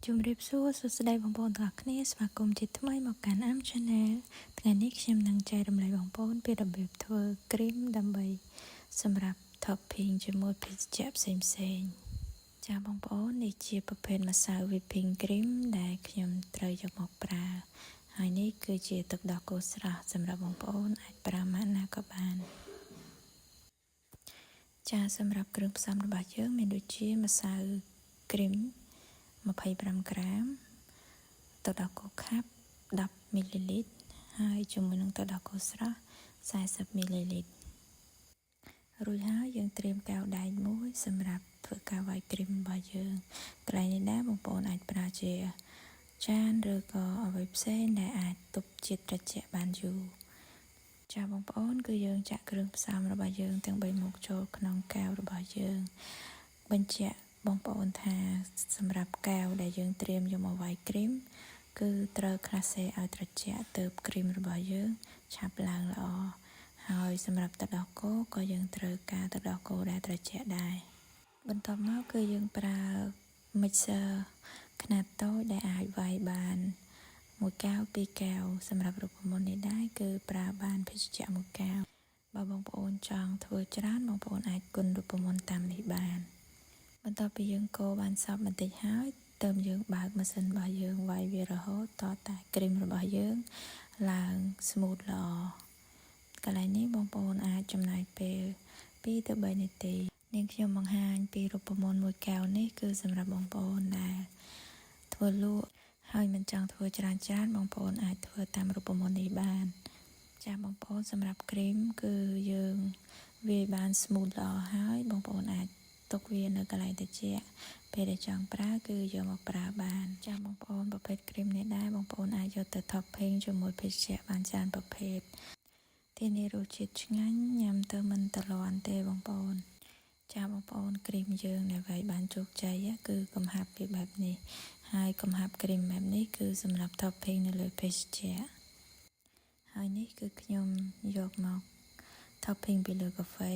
ជំរាបសួរសួស្តីបងប្អូនទាំងអស់គ្នាស្វាគមន៍ជាថ្មីមកកាន់ Am Channel ថ្ងៃនេះខ្ញុំនឹងចែករំលែកបងប្អូនពីរបៀបធ្វើគ្រីមដើម្បីសម្រាប់ topping ជាមួយភេសជ្ជៈផ្សេងៗចាបងប្អូននេះជាប្រភេទម្សៅ whipping cream ដែលខ្ញុំត្រូវយកមកប្រើហើយនេះគឺជាទឹកដោះគោស្រស់សម្រាប់បងប្អូនអាចប្រើម៉ាកណាក៏បានចាសម្រាប់គ្រឿងផ្សំរបស់យើងមានដូចជាម្សៅ cream 25 ក្រាមទឹកដោះគោខាប់10 មីលីលីត្រហើយជាមួយនឹងទឹកដោះគោស្រស់40 មីលីលីត្ររួចហើយយើងត្រៀមកែវដែកមួយសម្រាប់ធ្វើការវាយគ្រីមរបស់យើងកន្លែងនេះដែរបងប្អូនអាចប្រើជាចានឬក៏អ្វីផ្សេងដែលអាចទប់ជាតិត្រជាក់បានយូរចាបងប្អូនគឺយើងចាក់គ្រឿងផ្សំរបស់យើងទាំង3មុខចូលក្នុងកែវរបស់យើងបញ្ជាក់បងប្អូនថាសម្រាប់កែវដែលយើងត្រៀមយកមកវាយគ្រីមគឺត្រូវក្លាសេឲ្យត្រជាក់ទើបគ្រីមរបស់យើងឆាប់ឡើងល្អហើយសម្រាប់ទឹកដោះគោក៏យើងត្រូវការទឹកដោះគោដែលត្រជាក់ដែរបន្ទាប់មកគឺយើងប្រើ mixer ខ្នាតតូចដែលអាចវាយបាន1 កែវ 2 កែវសម្រាប់រូបមន្តនេះដែរគឺប្រើបានភេសជ្ជៈ1 កែវបើបងប្អូនចង់ធ្វើច្រើនបងប្អូនអាចគុណរូបមន្តតាមនេះបានបន្ទាប់ពីយើងកូរបានសព្វបន្តិចហើយទើបយើងបើកម៉ាស៊ីនរបស់យើងវាយវារហូតតតែគ្រីមរបស់យើងឡើង smooth ល្អកន្លែងនេះបងប្អូនអាចចំណាយពេល2 ទៅ 3 នាទីនាងខ្ញុំបង្ហាញពីរូបមន្ត1 កែវនេះគឺសម្រាប់បងប្អូនដែលធ្វើលក់ហើយមិនចង់ធ្វើច្រើនបងប្អូនអាចធ្វើតាមរូបមន្តនេះបានចាបងប្អូនសម្រាប់គ្រីមគឺយើងវាយបាន smooth ល្អហើយបងប្អូនអាចទុកវានៅកន្លែងត្រជាក់ពេលដែលចង់ប្រើគឺយកមកប្រើបានចាបងប្អូនប្រភេទគ្រីមនេះដែរបងប្អូនអាចយកទៅ topping ជាមួយភេសជ្ជៈបានច្រើនប្រភេទទីនេះរសជាតិឆ្ងាញ់ញ៉ាំទៅមិនទ្រាំទេបងប្អូនចាបងប្អូនគ្រីមយើងដែលវាយបានជោគជ័យគឺកំហាប់ពីបែបនេះហើយកំហាប់គ្រីមបែបនេះគឺសម្រាប់ topping នៅលើភេសជ្ជៈហើយនេះគឺខ្ញុំយកមក topping ពីលើកាហ្វេ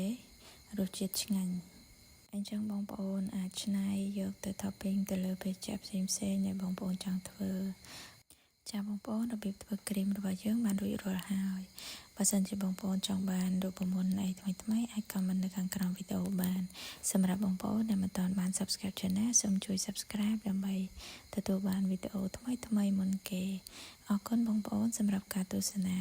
រសជាតិឆ្ងាញ់អញ្ចឹងបងប្អូនអាចច្នៃយកទៅ topping ទៅលើភេសជ្ជៈផ្សេងៗដែលបងប្អូនចង់ធ្វើចាបងប្អូនរបៀបធ្វើគ្រីមរបស់យើងបានរួចរាល់ហើយបើសិនជាបងប្អូនចង់បានរូបមន្តអីថ្មីៗអាច comment នៅខាងក្រោមវីដេអូបានសម្រាប់បងប្អូនដែលមិនទាន់បាន subscribe channel សូមជួយ subscribe ដើម្បីទទួលបានវីដេអូថ្មីៗមុនគេអរគុណបងប្អូនសម្រាប់ការទស្សនា